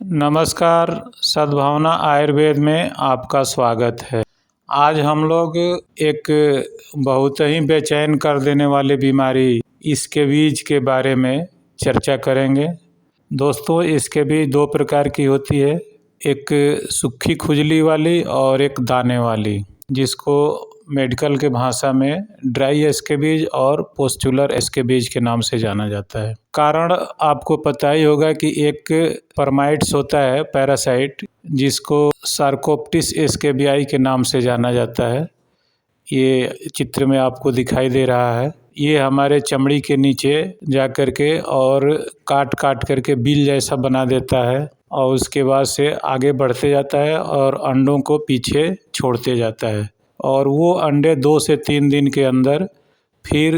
नमस्कार। सद्भावना आयुर्वेद में आपका स्वागत है। आज हम लोग एक बहुत ही बेचैन कर देने वाली बीमारी स्कैबीज के बारे में चर्चा करेंगे। दोस्तों, स्कैबीज दो प्रकार की होती है, एक सूखी खुजली वाली और एक दाने वाली, जिसको मेडिकल के भाषा में ड्राई स्कैबीज और पुस्टुलर स्कैबीज के नाम से जाना जाता है। कारण आपको पता ही होगा कि एक परमाइट्स होता है पैरासाइट, जिसको सार्कोप्टिस स्कैबियाई के नाम से जाना जाता है। ये चित्र में आपको दिखाई दे रहा है। ये हमारे चमड़ी के नीचे जा कर के और काट काट करके बिल जैसा बना देता है और उसके बाद से आगे बढ़ते जाता है और अंडों को पीछे छोड़ते जाता है और वो अंडे 2 से 3 दिन के अंदर फिर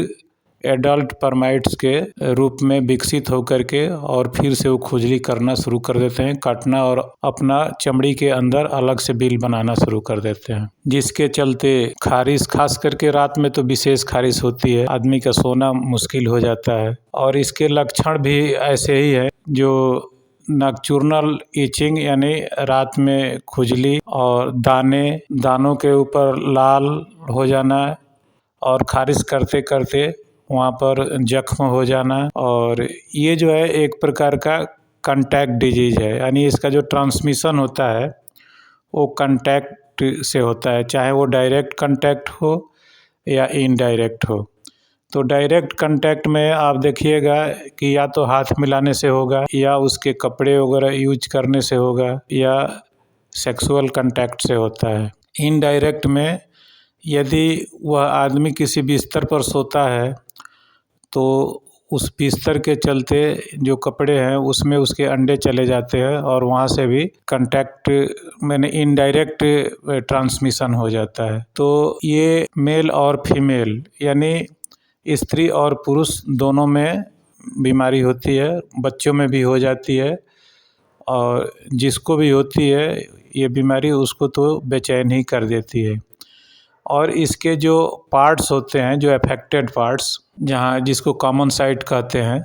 एडल्ट परमाइट्स के रूप में विकसित होकर के और फिर से वो खुजली करना शुरू कर देते हैं, काटना और अपना चमड़ी के अंदर अलग से बिल बनाना शुरू कर देते हैं, जिसके चलते खारिश, खास करके रात में तो विशेष खारिश होती है, आदमी का सोना मुश्किल हो जाता है। और इसके लक्षण भी ऐसे ही है, जो नॉक्टर्नल इचिंग यानी रात में खुजली और दानों के ऊपर लाल हो जाना और खारिश करते करते वहाँ पर जख्म हो जाना। और ये जो है एक प्रकार का कांटेक्ट डिजीज है, यानी इसका जो ट्रांसमिशन होता है वो कांटेक्ट से होता है, चाहे वो डायरेक्ट कांटेक्ट हो या इनडायरेक्ट हो। तो डायरेक्ट कांटेक्ट में आप देखिएगा कि या तो हाथ मिलाने से होगा या उसके कपड़े वगैरह यूज करने से होगा या सेक्सुअल कांटेक्ट से होता है। इनडायरेक्ट में यदि वह आदमी किसी बिस्तर पर सोता है तो उस बिस्तर के चलते जो कपड़े हैं उसमें उसके अंडे चले जाते हैं और वहाँ से भी कांटेक्ट मैंने इनडायरेक्ट ट्रांसमिशन हो जाता है। तो ये मेल और फीमेल यानी स्त्री और पुरुष दोनों में बीमारी होती है, बच्चों में भी हो जाती है और जिसको भी होती है ये बीमारी उसको तो बेचैन ही कर देती है। और इसके जो पार्ट्स होते हैं, जो अफेक्टेड पार्ट्स, जहाँ जिसको कॉमन साइट कहते हैं,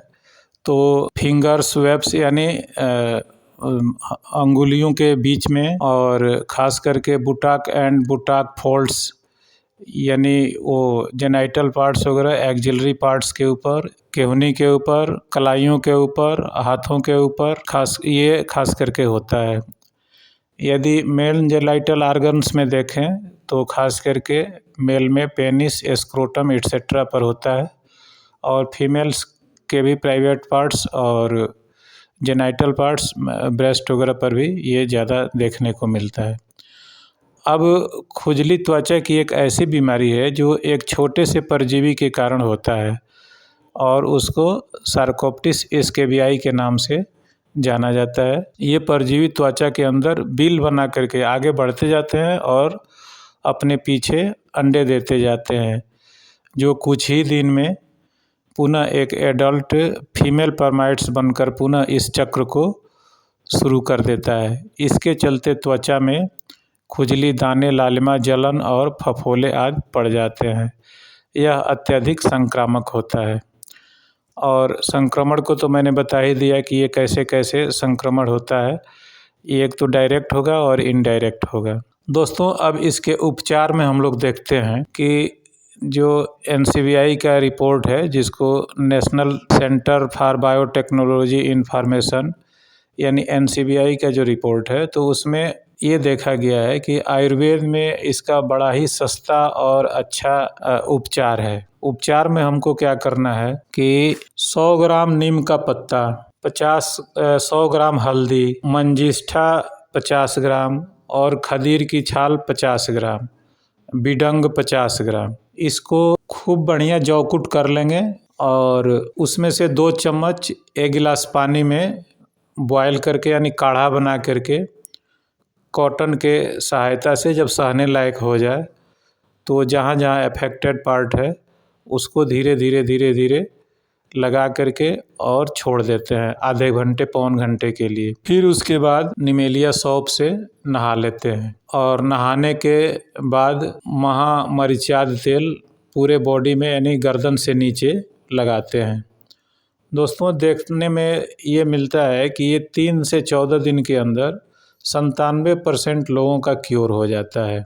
तो फिंगर्स वेब्स यानी अंगुलियों के बीच में और ख़ास करके बुटाक एंड बुटाक फोल्ड्स यानी वो जेनाइटल पार्ट्स वगैरह, एक्सिलरी पार्ट्स के ऊपर, केहनी के ऊपर, कलाइयों के ऊपर, हाथों के ऊपर खास करके होता है। यदि मेल जेनाइटल ऑर्गन्स में देखें तो खास करके मेल में पेनिस, स्क्रोटम एट्सेट्रा पर होता है और फीमेल्स के भी प्राइवेट पार्ट्स और जेनाइटल पार्ट्स, ब्रेस्ट वगैरह पर भी ये ज़्यादा देखने को मिलता है। अब खुजली त्वचा की एक ऐसी बीमारी है जो एक छोटे से परजीवी के कारण होता है और उसको सार्कोप्टिस स्कैबियाई के नाम से जाना जाता है। ये परजीवी त्वचा के अंदर बिल बना करके आगे बढ़ते जाते हैं और अपने पीछे अंडे देते जाते हैं, जो कुछ ही दिन में पुनः एक एडल्ट फीमेल परमाइट्स बनकर पुनः इस चक्र को शुरू कर देता है। इसके चलते त्वचा में खुजली, दाने, लालिमा, जलन और फफोले आदि पड़ जाते हैं। यह अत्यधिक संक्रामक होता है और संक्रमण को तो मैंने बता ही दिया कि ये कैसे कैसे संक्रमण होता है। एक तो डायरेक्ट होगा और इनडायरेक्ट होगा। दोस्तों, अब इसके उपचार में हम लोग देखते हैं कि जो NCBI का रिपोर्ट है, जिसको national centre for biotechnology information यानी NCBI का जो रिपोर्ट है, तो उसमें ये देखा गया है कि आयुर्वेद में इसका बड़ा ही सस्ता और अच्छा उपचार है। उपचार में हमको क्या करना है कि 100 ग्राम नीम का पत्ता, 100 ग्राम हल्दी, मंजिष्ठा 50 ग्राम और खदीर की छाल 50 ग्राम, बिडंग 50 ग्राम, इसको खूब बढ़िया जौकुट कर लेंगे और उसमें से 2 चम्मच 1 गिलास पानी में बॉयल करके यानी काढ़ा बना करके कॉटन के सहायता से जब सहने लायक हो जाए तो जहाँ जहाँ अफेक्टेड पार्ट है उसको धीरे धीरे लगा करके और छोड़ देते हैं आधे घंटे पौन घंटे के लिए। फिर उसके बाद निमेलिया सौंफ से नहा लेते हैं और नहाने के बाद महामरीचाद तेल पूरे बॉडी में यानी गर्दन से नीचे लगाते हैं। दोस्तों देखने में ये मिलता है कि ये 3 से 14 दिन के अंदर 97% लोगों का क्योर हो जाता है।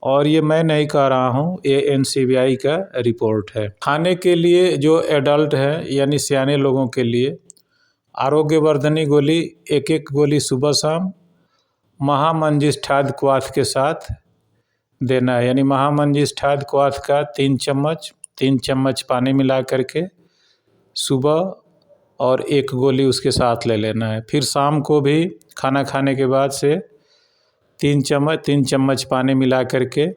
और ये मैं नहीं कह रहा हूँ, ये NCBI का रिपोर्ट है। खाने के लिए जो एडल्ट है यानी सियाने लोगों के लिए आरोग्यवर्धनी गोली 1-1 गोली सुबह शाम महामंजिष्ठाद क्वाथ के साथ देना है। यानी महामंजिष्ठाद क्वाथ का 3 चम्मच पानी मिला करके सुबह और 1 गोली उसके साथ ले लेना है। फिर शाम को भी खाना खाने के बाद से 3 चम्मच पानी मिला करके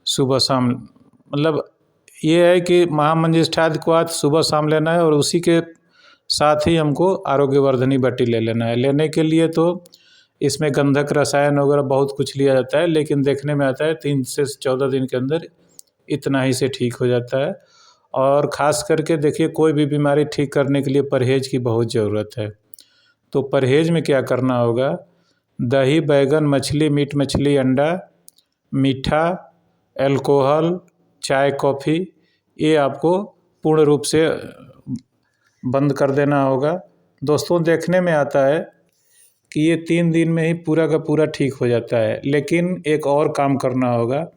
सुबह शाम, मतलब ये है कि महामंजिष्ठाद क्वाथ सुबह शाम लेना है और उसी के साथ ही हमको आरोग्यवर्धनी बटी ले लेना है। लेने के लिए तो इसमें गंधक रसायन वगैरह बहुत कुछ लिया जाता है, लेकिन देखने में आता है 3 से 14 दिन के अंदर इतना ही से ठीक हो जाता है। और ख़ास करके देखिए, कोई भी बीमारी ठीक करने के लिए परहेज की बहुत ज़रूरत है। तो परहेज में क्या करना होगा, दही, बैगन, मछली, मीट मछली, अंडा, मीठा, अल्कोहल, चाय, कॉफ़ी, ये आपको पूर्ण रूप से बंद कर देना होगा। दोस्तों देखने में आता है कि ये 3 दिन में ही पूरा का पूरा ठीक हो जाता है, लेकिन एक और काम करना होगा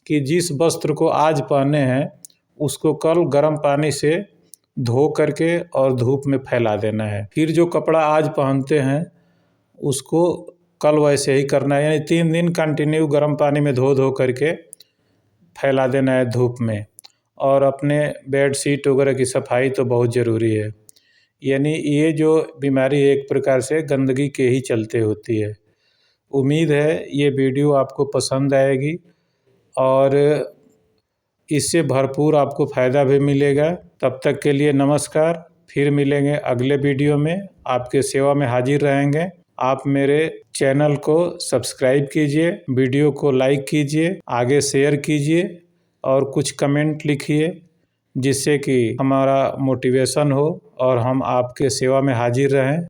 कि जिस वस्त्र को आज पहने हैं उसको कल गर्म पानी से धो करके और धूप में फैला देना है। फिर जो कपड़ा आज पहनते हैं उसको कल वैसे ही करना है, यानी 3 दिन कंटिन्यू गर्म पानी में धो करके फैला देना है धूप में। और अपने बेड शीट वगैरह की सफाई तो बहुत ज़रूरी है। यानी ये जो बीमारी एक प्रकार से गंदगी के ही चलते होती है। उम्मीद है ये वीडियो आपको पसंद आएगी और इससे भरपूर आपको फ़ायदा भी मिलेगा। तब तक के लिए नमस्कार। फिर मिलेंगे अगले वीडियो में, आपके सेवा में हाजिर रहेंगे। आप मेरे चैनल को सब्सक्राइब कीजिए, वीडियो को लाइक कीजिए, आगे शेयर कीजिए और कुछ कमेंट लिखिए, जिससे कि हमारा मोटिवेशन हो और हम आपके सेवा में हाजिर रहें।